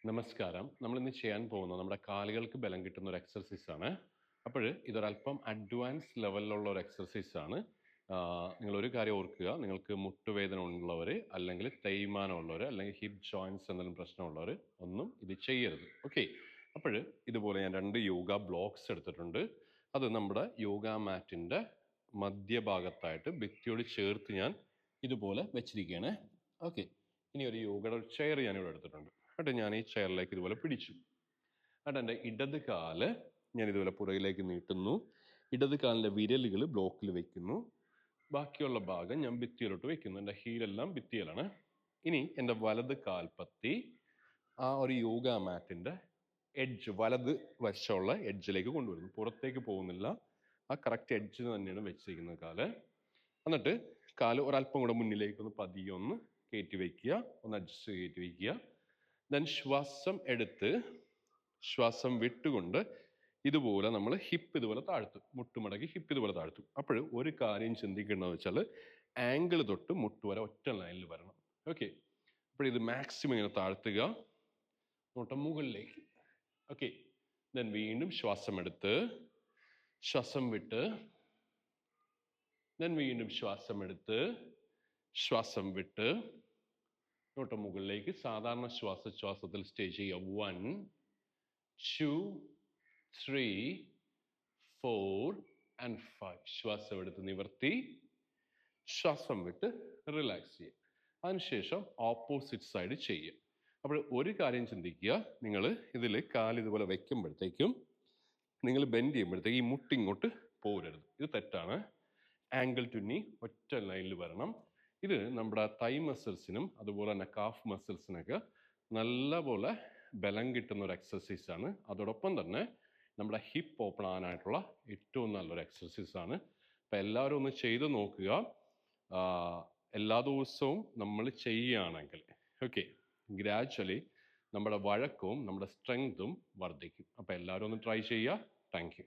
നമസ്കാരം. നമ്മളിന്ന് ചെയ്യാൻ പോകുന്നത് നമ്മുടെ കാലുകൾക്ക് ബലം കിട്ടുന്ന ഒരു എക്സർസൈസാണ്. അപ്പോൾ ഇതൊരല്പം അഡ്വാൻസ് ലെവലിലുള്ള ഒരു എക്സർസൈസാണ്. നിങ്ങളൊരു കാര്യം ഓർക്കുക, നിങ്ങൾക്ക് മുട്ടുവേദന ഉള്ളവർ, അല്ലെങ്കിൽ തേയ്മാനമുള്ളവർ, അല്ലെങ്കിൽ ഹിപ്പ് ജോയിൻറ്റ്സ് എന്തെങ്കിലും പ്രശ്നമുള്ളവർ ഒന്നും ഇത് ചെയ്യരുത്. ഓക്കെ. അപ്പോൾ ഇതുപോലെ ഞാൻ 2 യോഗ ബ്ലോക്സ് എടുത്തിട്ടുണ്ട്. അത് നമ്മുടെ യോഗ മാറ്റിൻ്റെ മധ്യഭാഗത്തായിട്ട് ഭിത്തിയോട് ചേർത്ത് ഞാൻ ഇതുപോലെ വെച്ചിരിക്കുകയാണ്. ഓക്കെ. ഇനി ഒരു യോഗയുടെ ഒരു ചെയർ ഞാനിവിടെ എടുത്തിട്ടുണ്ട്. എന്നിട്ട് ഞാൻ ഈ ചെയറിലേക്ക് ഇതുപോലെ പിടിച്ചു. എന്നിട്ട് എൻ്റെ ഇടത് കാല് ഞാൻ ഇതുപോലെ പുറകിലേക്ക് നീട്ടുന്നു. ഇടത് കാലിൻ്റെ വിരലുകൾ ബ്ലോക്കിൽ വെക്കുന്നു. ബാക്കിയുള്ള ഭാഗം ഞാൻ ഭിത്തിയിലോട്ട് വെക്കുന്നു. എൻ്റെ ഹീലെല്ലാം ഭിത്തിയിലാണ്. ഇനി എൻ്റെ വലത് കാൽപ്പത്തി ആ ഒരു യോഗ മാറ്റിൻ്റെ എഡ്ജ്, വലത് വശമുള്ള എഡ്ജിലേക്ക് കൊണ്ടുവരുന്നു. പുറത്തേക്ക് പോകുന്നില്ല, ആ കറക്റ്റ് എഡ്ജിന് തന്നെയാണ് വെച്ചിരിക്കുന്നത് കാല്. എന്നിട്ട് കാല് ഒരല്പം കൂടെ മുന്നിലേക്ക് ഒന്ന് പതിയെ ഒന്ന് കയറ്റി വയ്ക്കുക, ഒന്ന് അഡ്ജസ്റ്റ് കയറ്റി വയ്ക്കുക. ദെൻ ശ്വാസം എടുത്ത് ശ്വാസം വിട്ടുകൊണ്ട് ഇതുപോലെ നമ്മൾ ഹിപ്പ് ഇതുപോലെ താഴ്ത്തും, മുട്ടുമടക്കി ഹിപ്പ് ഇതുപോലെ താഴ്ത്തും. അപ്പോൾ ഒരു കാര്യം ചിന്തിക്കേണ്ടതെന്ന് വെച്ചാൽ ആംഗിൾ തൊട്ട് മുട്ട് വരെ ഒറ്റ ലൈനിൽ വരണം. ഓക്കെ. അപ്പോൾ ഇത് മാക്സിമം ഇങ്ങനെ താഴ്ത്തുക, നോട്ടം മുകളിലേക്ക്. ഓക്കെ. ദെൻ വീണ്ടും ശ്വാസം എടുത്ത് ശ്വാസം വിട്ട്, ദെൻ വീണ്ടും ശ്വാസം എടുത്ത് ശ്വാസം വിട്ട്, നോട്ടം മുകളിലേക്ക്. സാധാരണ ശ്വാസത്തിൽ സ്റ്റേ ചെയ്യുക. 1 2 3 4 and 5. ശ്വാസം എടുത്ത് നിവർത്തി, ശ്വാസം വിട്ട് റിലാക്സ് ചെയ്യുക. അതിനുശേഷം ഓപ്പോസിറ്റ് സൈഡ് ചെയ്യുക. അപ്പോൾ ഒരു കാര്യം ചിന്തിക്കുക, നിങ്ങൾ ഇതിൽ കാലിതുപോലെ വയ്ക്കുമ്പോഴത്തേക്കും നിങ്ങൾ ബെൻഡ് ചെയ്യുമ്പോഴത്തേക്ക് ഈ മുട്ടിങ്ങോട്ട് പോരരുത്. ഇത് തെറ്റാണ്. ആംഗിൾ ടു നീ ഒറ്റ ലൈനിൽ വരണം. ഇത് നമ്മുടെ തൈ മസിൽസിനും അതുപോലെ തന്നെ കാഫ് മസിൽസിനൊക്കെ നല്ലപോലെ ബലം കിട്ടുന്ന ഒരു എക്സസൈസാണ്. അതോടൊപ്പം തന്നെ നമ്മുടെ ഹിപ്പ് ഓപ്പൺ ആകാനായിട്ടുള്ള ഏറ്റവും നല്ലൊരു എക്സസൈസാണ്. അപ്പം എല്ലാവരും ഒന്ന് ചെയ്ത് നോക്കുക. എല്ലാ ദിവസവും നമ്മൾ ചെയ്യുകയാണെങ്കിൽ ഓക്കെ, ഗ്രാജ്വലി നമ്മുടെ വഴക്കവും നമ്മുടെ സ്ട്രെങ്തും വർദ്ധിക്കും. അപ്പം എല്ലാവരും ഒന്ന് ട്രൈ ചെയ്യുക. Thank you.